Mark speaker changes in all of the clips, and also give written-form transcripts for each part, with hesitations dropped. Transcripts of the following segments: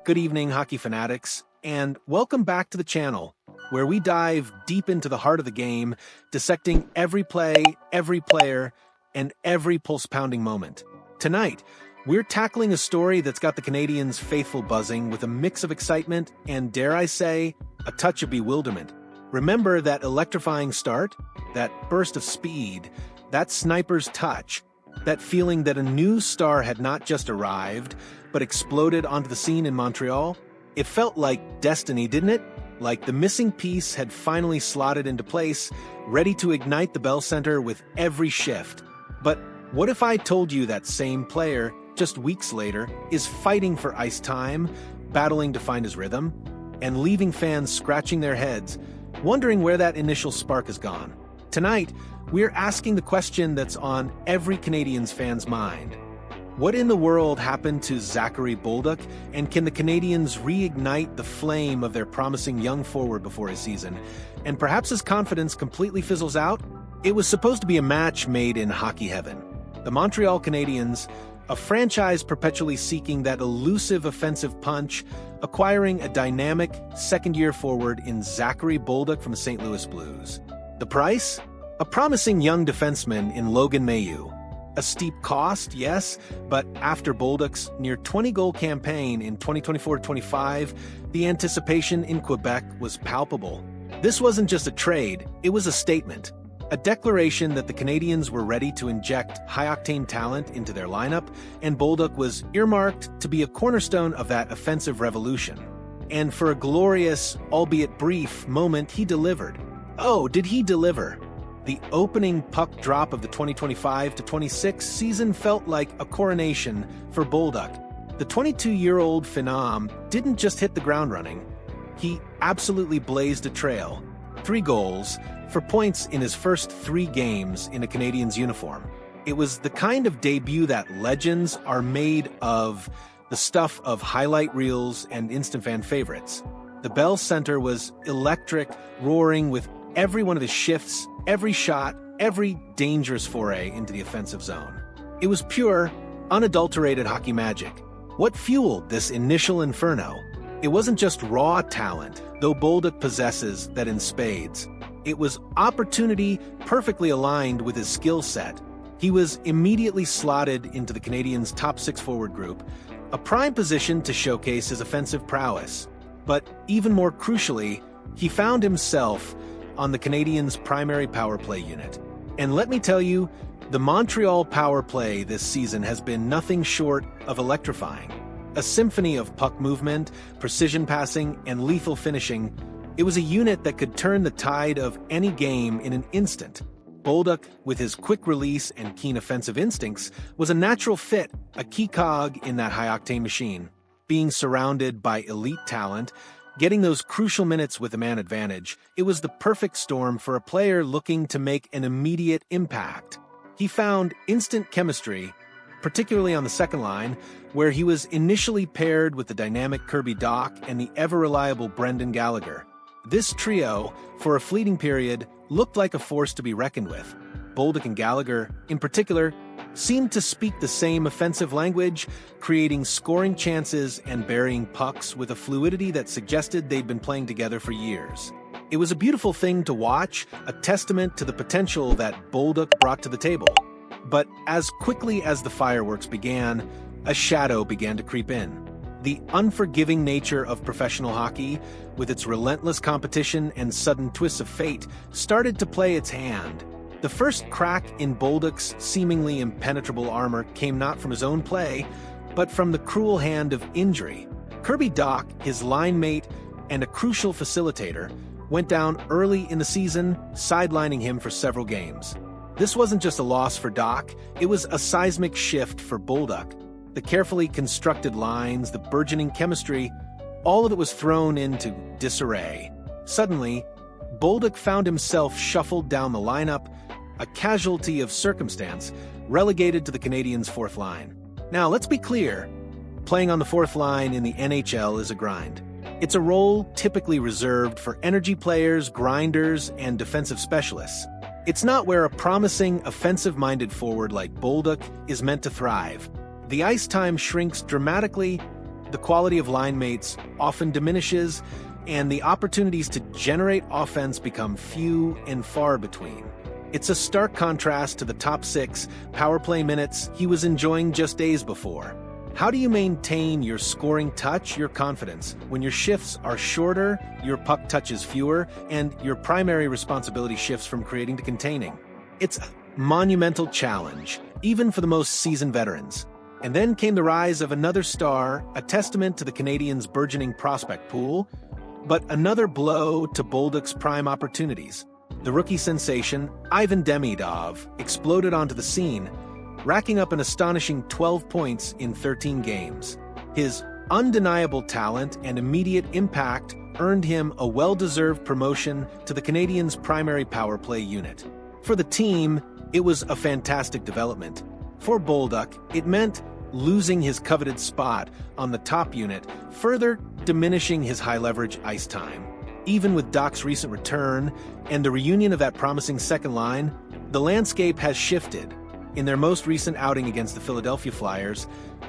Speaker 1: Good evening, hockey fanatics, and welcome back to the channel, where we dive deep into the heart of the game, dissecting every play, every player, and every pulse-pounding moment. Tonight, we're tackling a story that's got the Canadiens' faithful buzzing with a mix of excitement and, dare I say, a touch of bewilderment. Remember that electrifying start? That burst of speed? That sniper's touch? That feeling that a new star had not just arrived, but exploded onto the scene in Montreal? It felt like destiny, didn't it? Like the missing piece had finally slotted into place, ready to ignite the Bell Center with every shift. But what if I told you that same player, just weeks later, is fighting for ice time, battling to find his rhythm, and leaving fans scratching their heads, wondering where that initial spark has gone? Tonight, we're asking the question that's on every Canadiens fan's mind. What in the world happened to Zachary Bolduc, and can the Canadiens reignite the flame of their promising young forward before his season, and perhaps his confidence completely fizzles out? It was supposed to be a match made in hockey heaven. The Montreal Canadiens, a franchise perpetually seeking that elusive offensive punch, acquiring a dynamic second-year forward in Zachary Bolduc from the St. Louis Blues. The price? A promising young defenseman in Logan Mailloux. A steep cost, yes, but after Bolduc's near 20-goal campaign in 2024-25, the anticipation in Quebec was palpable. This wasn't just a trade, it was a statement. A declaration that the Canadiens were ready to inject high-octane talent into their lineup, and Bolduc was earmarked to be a cornerstone of that offensive revolution. And for a glorious, albeit brief, moment, he delivered. Oh, did he deliver? The opening puck drop of the 2025-26 season felt like a coronation for Bulldock. The 22-year-old phenom didn't just hit the ground running. He absolutely blazed a trail. 3 goals, for points in his first 3 games in a Canadiens uniform. It was the kind of debut that legends are made of, the stuff of highlight reels and instant fan favorites. The Bell Center was electric, roaring with every one of his shifts, every shot, every dangerous foray into the offensive zone. It was pure, unadulterated hockey magic. What fueled this initial inferno? It wasn't just raw talent, though Bolduc possesses that in spades. It was opportunity perfectly aligned with his skill set. He was immediately slotted into the Canadiens' top 6 forward group, a prime position to showcase his offensive prowess. But even more crucially, he found himself on the Canadiens' primary power play unit. And let me tell you, the Montreal power play this season has been nothing short of electrifying. A symphony of puck movement, precision passing, and lethal finishing. It was a unit that could turn the tide of any game in an instant. Bolduc, with his quick release and keen offensive instincts, was a natural fit, a key cog in that high-octane machine. Being surrounded by elite talent, getting those crucial minutes with a man advantage, it was the perfect storm for a player looking to make an immediate impact. He found instant chemistry, particularly on the second line, where he was initially paired with the dynamic Kirby Dach and the ever-reliable Brendan Gallagher. This trio, for a fleeting period, looked like a force to be reckoned with. Bolduc and Gallagher, in particular, seemed to speak the same offensive language, creating scoring chances and burying pucks with a fluidity that suggested they'd been playing together for years. It was a beautiful thing to watch, a testament to the potential that Bolduc brought to the table. But as quickly as the fireworks began, a shadow began to creep in. The unforgiving nature of professional hockey, with its relentless competition and sudden twists of fate, started to play its hand. The first crack in Bolduc's seemingly impenetrable armor came not from his own play, but from the cruel hand of injury. Kirby Dach, his line mate and a crucial facilitator, went down early in the season, sidelining him for several games. This wasn't just a loss for Dach, it was a seismic shift for Bolduc. The carefully constructed lines, the burgeoning chemistry, all of it was thrown into disarray. Suddenly, Bolduc found himself shuffled down the lineup, a casualty of circumstance, relegated to the Canadiens' 4th line. Now, let's be clear, playing on the 4th line in the NHL is a grind. It's a role typically reserved for energy players, grinders, and defensive specialists. It's not where a promising, offensive-minded forward like Bolduc is meant to thrive. The ice time shrinks dramatically, the quality of line mates often diminishes, and the opportunities to generate offense become few and far between. It's a stark contrast to the top 6 power play minutes he was enjoying just days before. How do you maintain your scoring touch, your confidence, when your shifts are shorter, your puck touches fewer, and your primary responsibility shifts from creating to containing? It's a monumental challenge, even for the most seasoned veterans. And then came the rise of another star, a testament to the Canadiens' burgeoning prospect pool, but another blow to Bolduc's prime opportunities. The rookie sensation, Ivan Demidov, exploded onto the scene, racking up an astonishing 12 points in 13 games. His undeniable talent and immediate impact earned him a well-deserved promotion to the Canadiens' primary power play unit. For the team, it was a fantastic development. For Bulldock, it meant losing his coveted spot on the top unit, further diminishing his high-leverage ice time. Even with Dach's recent return and the reunion of that promising second line, the landscape has shifted. In their most recent outing against the Philadelphia Flyers,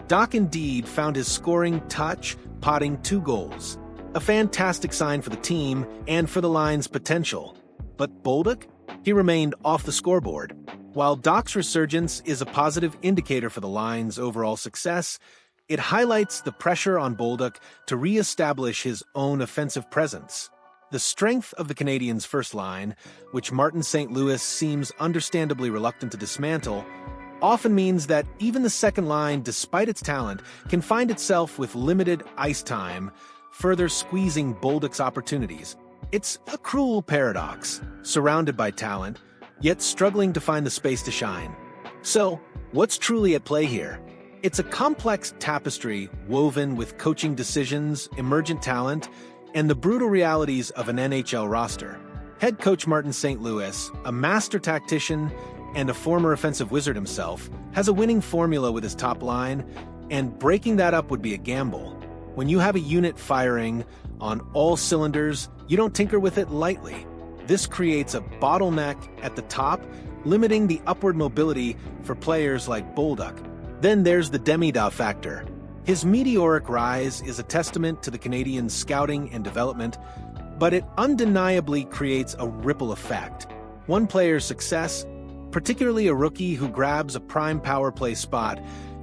Speaker 1: Dach indeed found his scoring touch, potting 2 goals. A fantastic sign for the team and for the line's potential. But Bolduc? He remained off the scoreboard. While Dach's resurgence is a positive indicator for the line's overall success, it highlights the pressure on Bolduc to re-establish his own offensive presence. The strength of the Canadiens' first line, which Martin St. Louis seems understandably reluctant to dismantle, often means that even the second line, despite its talent, can find itself with limited ice time, further squeezing Bolduc's opportunities. It's a cruel paradox, surrounded by talent, yet struggling to find the space to shine. So, what's truly at play here? It's a complex tapestry woven with coaching decisions, emergent talent, and the brutal realities of an NHL roster. Head coach Martin St. Louis, a master tactician and a former offensive wizard himself, has a winning formula with his top line, and breaking that up would be a gamble. When you have a unit firing on all cylinders, you don't tinker with it lightly. This creates a bottleneck at the top, limiting the upward mobility for players like Bulldock. Then there's the Demidov factor. His meteoric rise is a testament to the Canadiens' scouting and development, but it undeniably creates a ripple effect. One player's success, particularly a rookie who grabs a prime power play spot,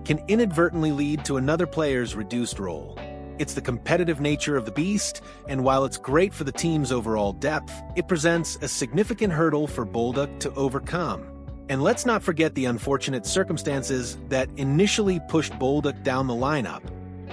Speaker 1: can inadvertently lead to another player's reduced role. It's the competitive nature of the beast, and while it's great for the team's overall depth, it presents a significant hurdle for Bolduc to overcome. And let's not forget the unfortunate circumstances that initially pushed Bolduc down the lineup.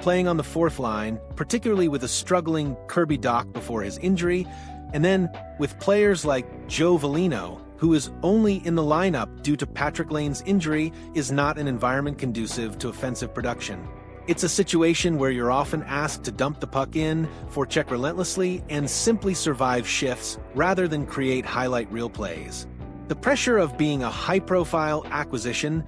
Speaker 1: Playing on the fourth line, particularly with a struggling Kirby Dach before his injury, and then with players like Joe Veleno, who is only in the lineup due to Patrick Lane's injury, is not an environment conducive to offensive production. It's a situation where you're often asked to dump the puck in, forecheck relentlessly, and simply survive shifts rather than create highlight reel plays. The pressure of being a high-profile acquisition,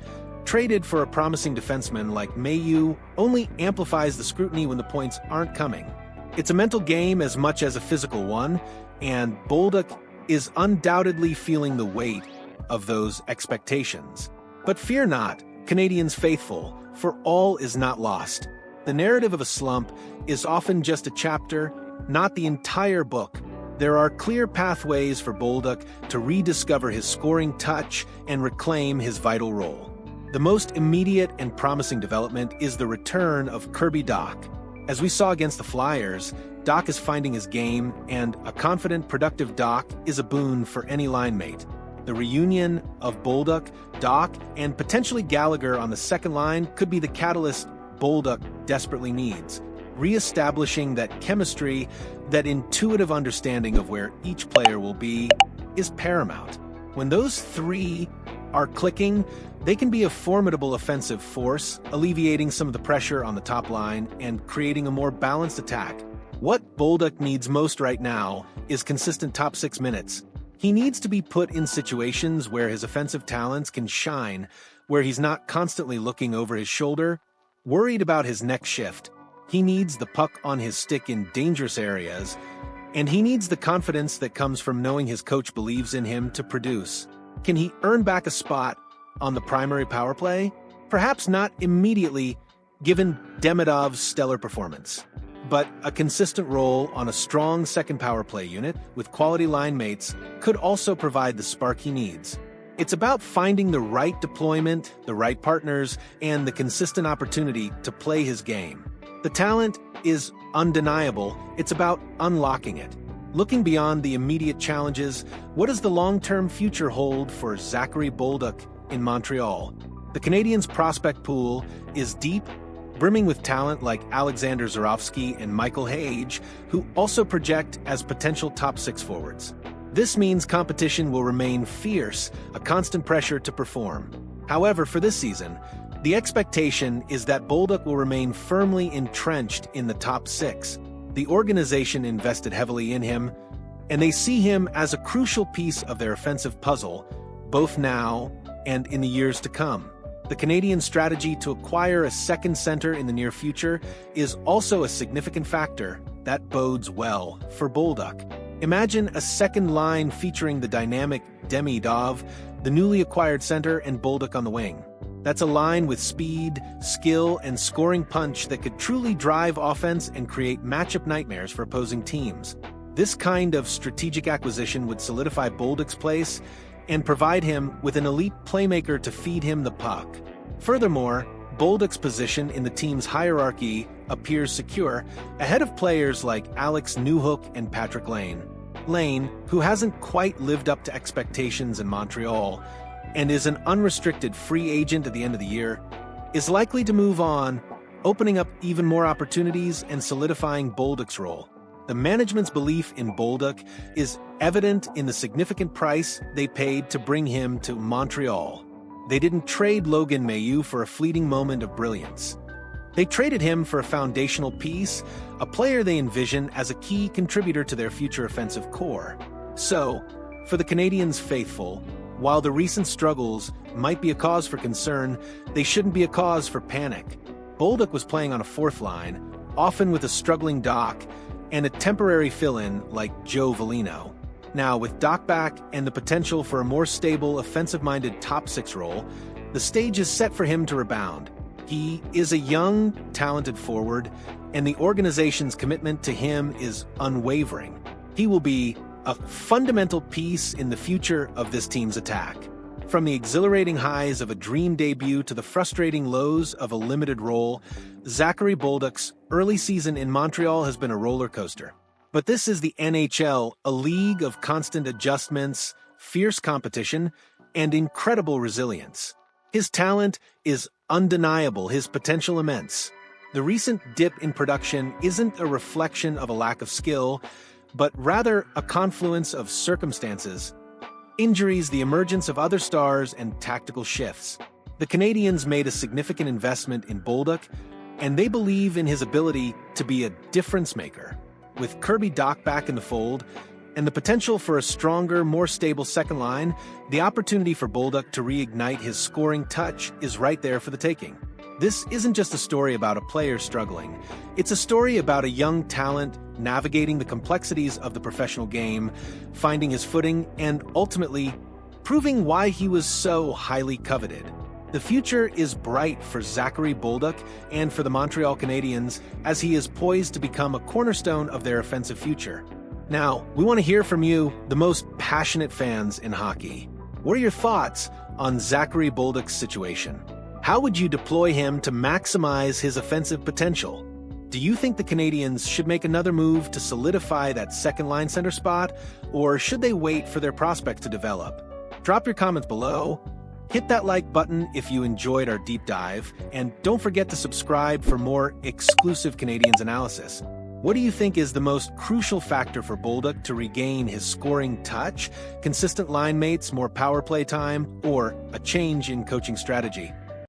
Speaker 1: traded for a promising defenseman like Mayu, only amplifies the scrutiny when the points aren't coming. It's a mental game as much as a physical one, and Bolduc is undoubtedly feeling the weight of those expectations. But fear not, Canadiens faithful, for all is not lost. The narrative of a slump is often just a chapter, not the entire book. There are clear pathways for Bolduc to rediscover his scoring touch and reclaim his vital role. The most immediate and promising development is the return of Kirby Dach. As we saw against the Flyers, Dach is finding his game, and a confident, productive Dach is a boon for any line mate. The reunion of Bolduc, Dach, and potentially Gallagher on the second line could be the catalyst Bolduc desperately needs. Re-establishing that chemistry, that intuitive understanding of where each player will be, is paramount. When those three are clicking, they can be a formidable offensive force, alleviating some of the pressure on the top line and creating a more balanced attack. What Bolduc needs most right now is consistent top 6 minutes. He needs to be put in situations where his offensive talents can shine, where he's not constantly looking over his shoulder, worried about his next shift. He needs the puck on his stick in dangerous areas, and he needs the confidence that comes from knowing his coach believes in him to produce. Can he earn back a spot on the primary power play? Perhaps not immediately, given Demidov's stellar performance. But a consistent role on a strong second power play unit with quality line mates could also provide the spark he needs. It's about finding the right deployment, the right partners, and the consistent opportunity to play his game. The talent is undeniable, it's about unlocking it. Looking beyond the immediate challenges, what does the long-term future hold for Zachary Bolduc in Montreal? The Canadiens' prospect pool is deep, brimming with talent like Alexander Zurovsky and Michael Hage, who also project as potential top six forwards. This means competition will remain fierce, a constant pressure to perform. However, for this season, the expectation is that Bolduc will remain firmly entrenched in the top six. The organization invested heavily in him, and they see him as a crucial piece of their offensive puzzle, both now and in the years to come. The Canadian strategy to acquire a second center in the near future is also a significant factor that bodes well for Bulldock. Imagine a second line featuring the dynamic Demidov, the newly acquired center, and Bulldock on the wing. That's a line with speed, skill, and scoring punch that could truly drive offense and create matchup nightmares for opposing teams. This kind of strategic acquisition would solidify Bolduc's place and provide him with an elite playmaker to feed him the puck. Furthermore, Bolduc's position in the team's hierarchy appears secure, ahead of players like Alex Newhook and Patrick Lane. Lane, who hasn't quite lived up to expectations in Montreal and is an unrestricted free agent at the end of the year, is likely to move on, opening up even more opportunities and solidifying Bolduc's role. The management's belief in Bolduc is evident in the significant price they paid to bring him to Montreal. They didn't trade Logan Mailloux for a fleeting moment of brilliance. They traded him for a foundational piece, a player they envision as a key contributor to their future offensive core. So, for the Canadiens faithful, while the recent struggles might be a cause for concern, they shouldn't be a cause for panic. Bolduc was playing on a fourth line, often with a struggling Dach, and a temporary fill-in like Joe Veleno. Now, with Dach back and the potential for a more stable, offensive-minded top six role, the stage is set for him to rebound. He is a young, talented forward, and the organization's commitment to him is unwavering. He will be a fundamental piece in the future of this team's attack. From the exhilarating highs of a dream debut to the frustrating lows of a limited role, Zachary Bolduc's early season in Montreal has been a roller coaster. But this is the NHL, a league of constant adjustments, fierce competition, and incredible resilience. His talent is undeniable, his potential immense. The recent dip in production isn't a reflection of a lack of skill, but rather a confluence of circumstances, injuries, the emergence of other stars, and tactical shifts. The Canadiens made a significant investment in Bolduc, and they believe in his ability to be a difference maker. With Kirby Dach back in the fold, and the potential for a stronger, more stable second line, the opportunity for Bolduc to reignite his scoring touch is right there for the taking. This isn't just a story about a player struggling. It's a story about a young talent navigating the complexities of the professional game, finding his footing, and ultimately proving why he was so highly coveted. The future is bright for Zachary Bolduc and for the Montreal Canadiens, as he is poised to become a cornerstone of their offensive future. Now, we want to hear from you, the most passionate fans in hockey. What are your thoughts on Zachary Bolduc's situation? How would you deploy him to maximize his offensive potential? Do you think the Canadiens should make another move to solidify that second-line center spot, or should they wait for their prospects to develop? Drop your comments below. Hit that like button if you enjoyed our deep dive, and don't forget to subscribe for more exclusive Canadiens analysis. What do you think is the most crucial factor for Bolduc to regain his scoring touch, consistent line mates, more power play time, or a change in coaching strategy?